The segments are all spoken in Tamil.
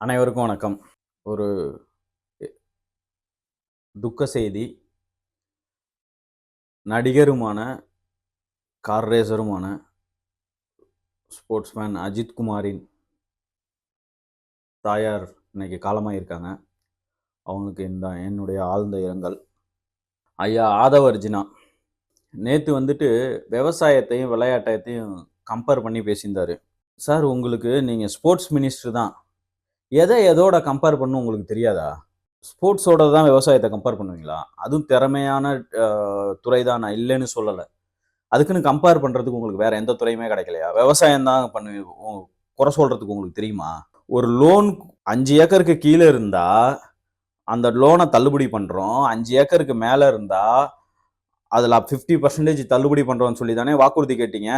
அனைவருக்கும் வணக்கம். ஒரு துக்க செய்தி. நடிகருமான, கார் ரேசருமான ஸ்போர்ட்ஸ்மேன் அஜித் குமாரின் தாயார் இன்னைக்கு காலமாயிருக்காங்க. அவங்களுக்கு என்னுடைய ஆழ்ந்த இரங்கல். ஐயா ஆதவ அர்ஜுனா நேத்து வந்துட்டு விவசாயத்தையும், விளையாட்டையும் கம்பேர் பண்ணி பேசியிருந்தாரு. சார் உங்களுக்கு நீங்க ஸ்போர்ட்ஸ் மினிஸ்டர் தான். எதோட கம்பேர் பண்ணணும் உங்களுக்கு தெரியாதா? ஸ்போர்ட்ஸோட தான் விவசாயத்த கம்பேர் பண்ணுவீங்களா? அதுவும் திறமையான அ துறை தான், நான் இல்லன்னு சொல்லல. அதுக்குன்னு கம்பேர் பண்றதுக்கு உங்களுக்கு வேற எந்த துறையுமே கிடைக்கலையா? விவசாயம் தான் குறை சொல்றதுக்கு உங்களுக்கு தெரியுமா? ஒரு லோன் 5 ஏக்கருக்கு கீழ இருந்தா, அந்த லோன தள்ளுபடி பண்றோம். 5 ஏக்கருக்கு மேல இருந்தா, அதுல 50% தள்ளுபடி பண்றோம்னு சொல்லி தானே வாக்குறுதி கேட்டீங்க?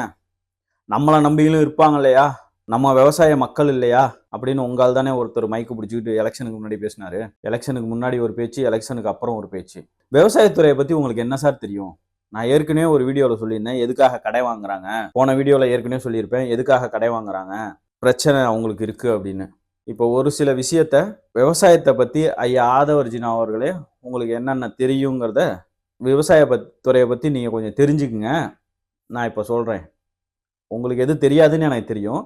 நம்மள நம்பியும் இருப்பாங்க இல்லையா? நம்ம விவசாய மக்கள் இல்லையா? அப்படின்னு உங்க ஆள் தானே ஒருத்தர் மைக் பிடிச்சுக்கிட்டு எலக்ஷனுக்கு முன்னாடி பேசினாரு. எலக்ஷனுக்கு முன்னாடி ஒரு பேச்சு, எலக்ஷனுக்கு அப்புறம் ஒரு பேச்சு. விவசாயத்துறைய பத்தி உங்களுக்கு என்ன சார் தெரியும்? நான் ஏற்கனவே ஒரு வீடியோல சொல்லியிருந்தேன். எதுக்காக கடை வாங்குறாங்க? போன வீடியோல ஏற்கனவே சொல்லியிருப்பேன். எதுக்காக கடை வாங்குறாங்க? பிரச்சனை அவங்களுக்கு இருக்கு அப்படின்னு. இப்போ ஒரு சில விஷயத்த விவசாயத்த பத்தி ஐயா ஆதவ அர்ஜுனா அவர்களே உங்களுக்கு என்னென்ன தெரியுங்கிறத துறைய பத்தி நீங்க கொஞ்சம் தெரிஞ்சுக்குங்க. நான் இப்ப சொல்றேன். உங்களுக்கு எது தெரியாதுன்னு எனக்கு தெரியும்.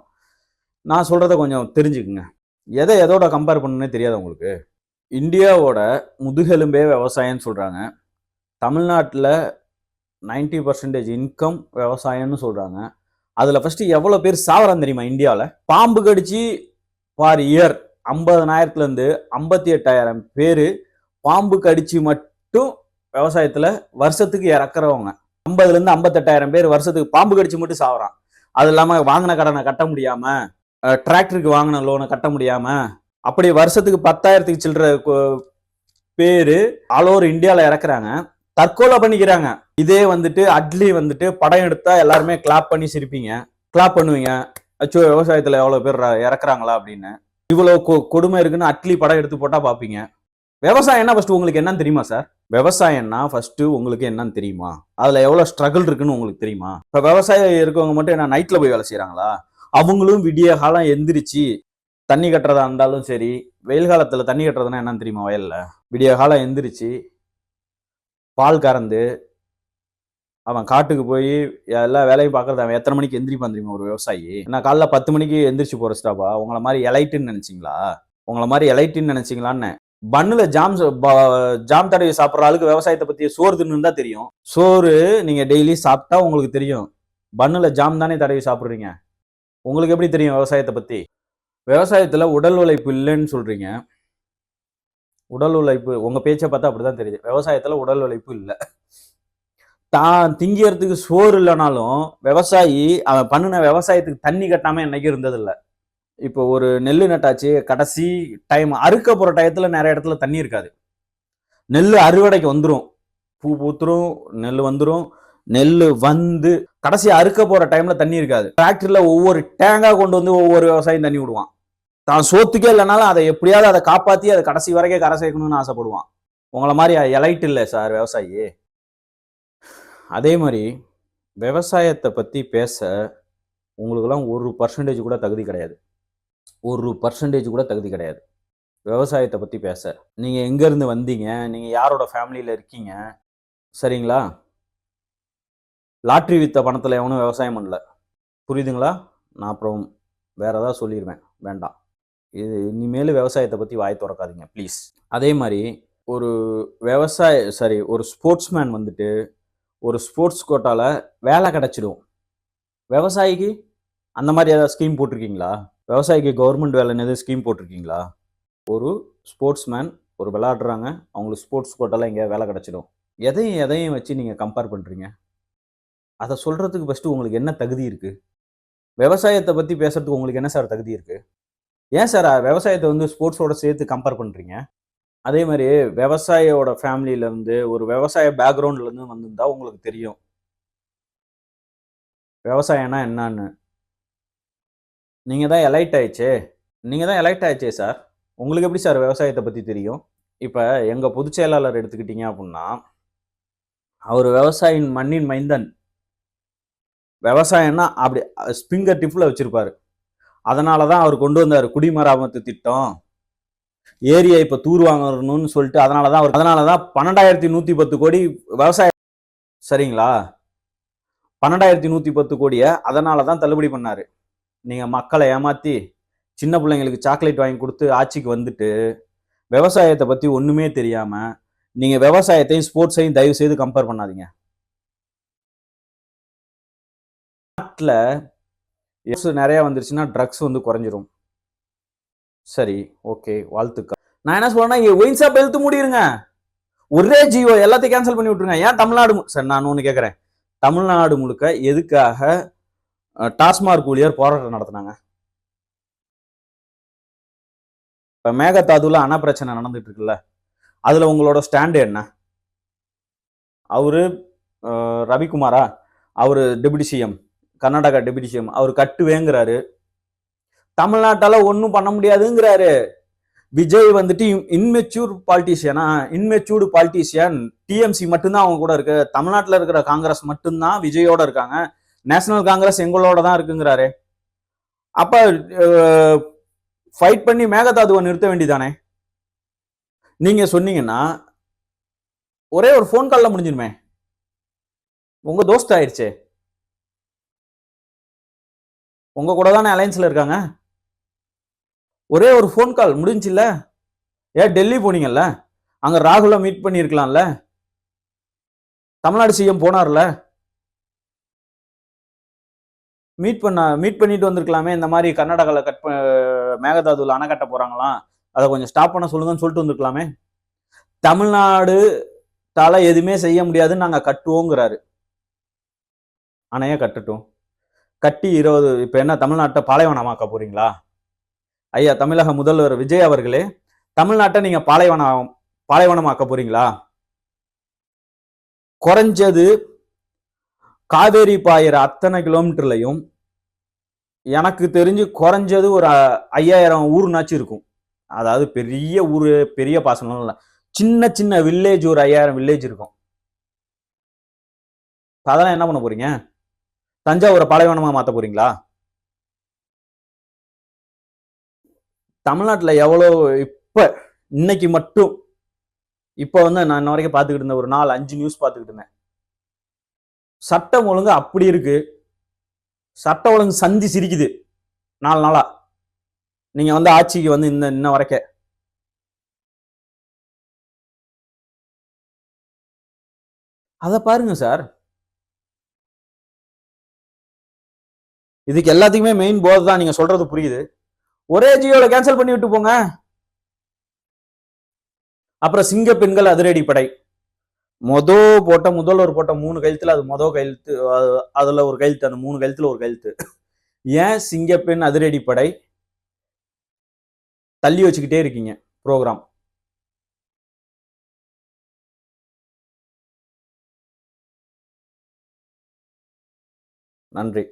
நான் சொல்றத கொஞ்சம் தெரிஞ்சுக்குங்க. எதோட கம்பேர் பண்ணணும்னே தெரியாதா உங்களுக்கு? இந்தியாவோட முதுகெலும்பே விவசாயம்னு சொல்றாங்க. தமிழ்நாட்டுல 90% இன்கம் விவசாயம்னு சொல்றாங்க. அதுல ஃபர்ஸ்ட் எவ்வளவு பேர் சாவறான் தெரியுமா இந்தியால? பாம்பு கடிச்சு பார் இயர் 50,000 இருந்து 58,000 பேரு பாம்பு கடிச்சு மட்டும் விவசாயத்துல வருஷத்துக்கு இறக்குறவங்க. 50 இருந்து 58,000 பேர் வருஷத்துக்கு பாம்பு கடிச்சு மட்டும் சாவறான். அது இல்லாம வாங்கின கடனை கட்ட முடியாம, டிராக்டருக்கு வாங்கின லோனை கட்ட முடியாம, அப்படி வருஷத்துக்கு 10,000 சில்லற பேரு ஆல் ஓவர் இந்தியால இறக்குறாங்க. தற்கொலை பண்ணிக்கிறாங்க. இதே வந்துட்டு அட்லி வந்துட்டு படம் எடுத்தா எல்லாருமே கிளாப் பண்ணி சிரிப்பீங்க, கிளாப் பண்ணுவீங்க. அச்சோ விவசாயத்துல எவ்வளவு பேர் இறக்குறாங்களா அப்படின்னு. இவ்வளவு கொடுமை இருக்குன்னு அட்லி படம் எடுத்து போட்டா பாப்பீங்க. விவசாயம்னா ஃபர்ஸ்ட் உங்களுக்கு என்னன்னு தெரியுமா சார்? விவசாயம்னா ஃபர்ஸ்ட் உங்களுக்கு என்னன்னு தெரியுமா? அதுல எவ்வளவு ஸ்ட்ரகிள் இருக்குன்னு உங்களுக்கு தெரியுமா? இப்ப விவசாயம் இருக்கவங்க மட்டும் என்ன நைட்ல போய் வேலை செய்யறாங்களா? அவங்களும் விடிய காலம் எந்திரிச்சு தண்ணி கட்டுறதா இருந்தாலும் சரி, வெயில் காலத்துல தண்ணி கட்டுறதுன்னா என்னன்னு தெரியுமா? வயல்ல விடிய காலம் எந்திரிச்சு பால் கறந்து அவன் காட்டுக்கு போய் எல்லா வேலையும் பார்க்கறது. அவன் எத்தனை மணிக்கு எந்திரிப்பான் தெரியுமா ஒரு விவசாயி? நான் காலைல 10 மணிக்கு எந்திரிச்சு போற ஸ்டாப்பா? உங்களை மாதிரி எலைட்டுன்னு நினைச்சீங்களா? உங்களை மாதிரி எலைட்டுன்னு நினைச்சீங்களான்னு. பன்னுல ஜாம் தடவி சாப்பிடுற ஆளுக்கு விவசாயத்தை பத்தி சோறு தின்னு தான் தெரியும். சோறு நீங்க டெய்லி சாப்பிட்டா உங்களுக்கு தெரியும். பன்னுல ஜாம் தானே தடவி சாப்பிடுறீங்க. உங்களுக்கு எப்படி தெரியும் விவசாயத்தை பத்தி? விவசாயத்துல உடல் உழைப்பு இல்லைன்னு சொல்றீங்க. உடல் உழைப்பு உங்க பேச்சை பார்த்தா அப்படிதான் தெரியுது. விவசாயத்துல உடல் உழைப்பு இல்லை. தான் திங்கிறதுக்கு சோறு இல்லைனாலும் விவசாயி அவன் பண்ணின விவசாயத்துக்கு தண்ணி கட்டாம என்னைக்கு இருந்தது இல்லை. இப்போ ஒரு நெல் நட்டாச்சு, கடைசி டைம் அறுக்க போற டயத்துல நிறைய இடத்துல தண்ணி இருக்காது. நெல் அறுவடைக்கு வந்துடும், பூ பூத்துரும், நெல் வந்துடும். நெல் வந்து கடைசி அறுக்க போற டைம்ல தண்ணி இருக்காது. டிராக்டர்ல ஒவ்வொரு டேங்கா கொண்டு வந்து ஒவ்வொரு விவசாயம் தண்ணி விடுவான். தான் சோத்துக்கே இல்லைனாலும் அதை எப்படியாவது அதை காப்பாத்தி அதை கடைசி வரைக்கும் கரை சேர்க்கணும்னு ஆசைப்படுவான். உங்களை மாதிரி எலைட் இல்லை சார் விவசாயி. அதே மாதிரி விவசாயத்தை பத்தி பேச உங்களுக்கெல்லாம் 1% கூட தகுதி கிடையாது. 1% கூட தகுதி கிடையாது விவசாயத்தை பத்தி பேச. நீங்க எங்க இருந்து வந்தீங்க? நீங்க யாரோட ஃபேமிலியில இருக்கீங்க? சரிங்களா? லாட்ரி வித்த பணத்துல எவனும் விவசாயம் பண்ணல. புரியுதுங்களா? நான் அப்புறம் வேற ஏதாவது சொல்லிடுவேன், வேண்டாம். இது இனிமேல் விவசாயத்தை பத்தி வாய் திறக்காதீங்க ப்ளீஸ். அதே மாதிரி ஒரு ஒரு ஸ்போர்ட்ஸ்மேன் வந்துட்டு ஒரு ஸ்போர்ட்ஸ் கோட்டால வேலை கிடைச்சிடும். விவசாயிக்கு அந்த மாதிரி ஏதாவது ஸ்கீம் போட்டிருக்கீங்களா? விவசாயிக்கு கவர்மெண்ட் வேலைன்னு எதுவும் ஸ்கீம் போட்டிருக்கீங்களா? ஒரு ஸ்போர்ட்ஸ்மேன் ஒரு விளையாடுறாங்க, அவங்களுக்கு ஸ்போர்ட்ஸ் கோட்டால எங்கேயாவது வேலை கிடைச்சிடும். எதையும் வச்சு நீங்க கம்பேர் பண்றீங்க? அதை சொல்றதுக்கு ஃபர்ஸ்ட் உங்களுக்கு என்ன தகுதி இருக்கு? விவசாயத்தை பத்தி பேசுறதுக்கு உங்களுக்கு என்ன சார் தகுதி இருக்கு? ஏன் சார் விவசாயத்தை வந்து ஸ்போர்ட்ஸோட சேர்த்து கம்பேர் பண்றீங்க? அதே மாதிரி விவசாயியோட ஃபேமிலியில இருந்து ஒரு விவசாய பேக்ரவுண்ட்ல இருந்து வந்திருந்தா உங்களுக்கு தெரியும் விவசாயம்னா என்னன்னு. நீங்க தான் எலைட் ஆயிடுச்சே சார். உங்களுக்கு எப்படி சார் விவசாயத்தை பத்தி தெரியும்? இப்ப எங்க பொதுச் செயலாளர் எடுத்துக்கிட்டீங்க அப்படின்னா, அவர் விவசாயின் மண்ணின் மைந்தன். விவசாயம்னா அப்படி ஃபிங்கர் டிப்ல வச்சிருப்பாரு. அதனால தான் அவர் கொண்டு வந்தார் குடிமராமத்து திட்டம். ஏரியை இப்போ தூர் வாங்கணும்னு சொல்லிட்டு அதனால தான் 12,110 கோடி விவசாய, சரிங்களா, 12,110 கோடியை அதனால தான் தள்ளுபடி பண்ணாரு. நீங்க மக்களை ஏமாத்தி சின்ன பிள்ளைங்களுக்கு சாக்லேட் வாங்கி கொடுத்து ஆட்சிக்கு வந்துட்டு விவசாயத்தை பத்தி ஒண்ணுமே தெரியாம நீங்க விவசாயத்தையும் ஸ்போர்ட்ஸையும் தயவு செய்து கம்பேர் பண்ணாதீங்க. நாட்டில் நிறைய வந்துருச்சுன்னா ட்ரக்ஸ் வந்து குறைஞ்சிரும். சரி, ஓகே, வாழ்த்துக்கள். நான் என்ன சொல்றேன்னா, ஒயின் ஷாப் எழுத்து முடியுங்க, ஒரே ஜியோ எல்லாத்தையும் கேன்சல் பண்ணி விட்டுருங்க. ஏன் தமிழ்நாடு, சார் நான் ஒன்று கேட்குறேன், தமிழ்நாடு முழுக்க எதுக்காக டாஸ்மாக் ஊழியர் போராட்டம் நடத்தினாங்க? இப்போ மேகதாதுல அணை பிரச்சனை நடந்துட்டு இருக்குல்ல, அதுல உங்களோட ஸ்டாண்டு என்ன? அவரு ரவிக்குமாரா, அவரு deputy CM, Karnataka deputy CM, அவர் கட்டுவேங்கிறாரு. தமிழ்நாட்டால ஒன்றும் பண்ண முடியாதுங்கிறாரு. விஜய் வந்துட்டு இன்மெச்சூர் பாலிட்டிஷியனா, இன்மெச்சூர்டு பாலிட்டிஷியன். டிஎம்சி மட்டும்தான் அவங்க கூட இருக்கு, தமிழ்நாட்டில் இருக்கிற காங்கிரஸ் மட்டும்தான் விஜயோட இருக்காங்க, நேஷனல் காங்கிரஸ் எங்களோட தான் இருக்குங்கிறாரு. அப்ப ஃபைட் பண்ணி மேகதாதுவை நிறுத்த வேண்டியதானே? நீங்க சொன்னீங்கன்னா ஒரே ஒரு ஃபோன் கால்ல முடிஞ்சிருமே. உங்க தோஸ்த் ஆயிடுச்சே, உங்க கூட தானே அலையன்ஸ்ல இருக்காங்க. ஒரே ஒரு ஃபோன் கால் முடிஞ்சுல. ஏன் டெல்லி போனீங்கல்ல, அங்க ராகுல மீட் பண்ணிருக்கலாம்ல, தமிழ்நாடு சிஎம் போனார்ல, மீட் பண்ணிட்டு வந்திருக்கலாமே. இந்த மாதிரி கர்நாடகாவில் மேகதாதுல அணை கட்ட போறாங்களாம், அதை கொஞ்சம் ஸ்டாப் பண்ண சொல்லுங்கன்னு சொல்லிட்டு வந்திருக்கலாமே. தமிழ்நாடு தால எதுவுமே செய்ய முடியாதுன்னு நாங்க கட்டுவோங்கிறாரு. அணைய கட்டட்டும், கட்டி 20, இப்ப என்ன தமிழ்நாட்டை பாலைவனமாக்க போறீங்களா? ஐயா தமிழக முதல்வர் விஜய் அவர்களே, தமிழ்நாட்டை நீங்க பாலைவனமாக்க போறீங்களா? குறைஞ்சது காவேரி பாயிற அத்தனை கிலோமீட்டர்லையும் எனக்கு தெரிஞ்சு குறைஞ்சது ஒரு 5,000 ஊர்னாச்சும் இருக்கும். அதாவது பெரிய ஊரு, பெரிய பாசனம் இல்லை, சின்ன சின்ன வில்லேஜ் ஒரு 5,000 வில்லேஜ் இருக்கும். அதெல்லாம் என்ன பண்ண போறீங்க? தஞ்சாவூரை பாலைவனமா மாத்த போறீங்களா? தமிழ்நாட்டில் எவ்வளோ இப்ப இன்னைக்கு மட்டும், இப்ப வந்து நான் இன்ன வரைக்கும் பார்த்துக்கிட்டு இருந்தேன், ஒரு 4-5 நியூஸ் பார்த்துக்கிட்டு இருந்தேன். சட்டம் ஒழுங்கு அப்படி இருக்கு, சட்ட ஒழுங்கு சந்தி சிரிக்குது 4 நாளா. நீங்க வந்து ஆட்சிக்கு வந்து இன்ன வரைக்கும் அதை பாருங்க சார். இதுக்கு எல்லாத்துக்குமே மெயின் போர்டு தான், நீங்க சொல்றது புரியுது. ஒரே ஜியோல கேன்சல் பண்ணி விட்டு போங்க. அப்புறம் சிங்க பெண்கள் அதிரடிப்படை முதல்வர் போட்ட 3 கையெழுத்துல அது கையெழுத்து, அதுல ஒரு கையெழுத்து, அந்த 3 கையெழுத்துல ஒரு கையெழுத்து. ஏன் சிங்கப்பெண் அதிரடிப்படை தள்ளி வச்சுக்கிட்டே இருக்கீங்க ப்ரோக்ராம்? நன்றி.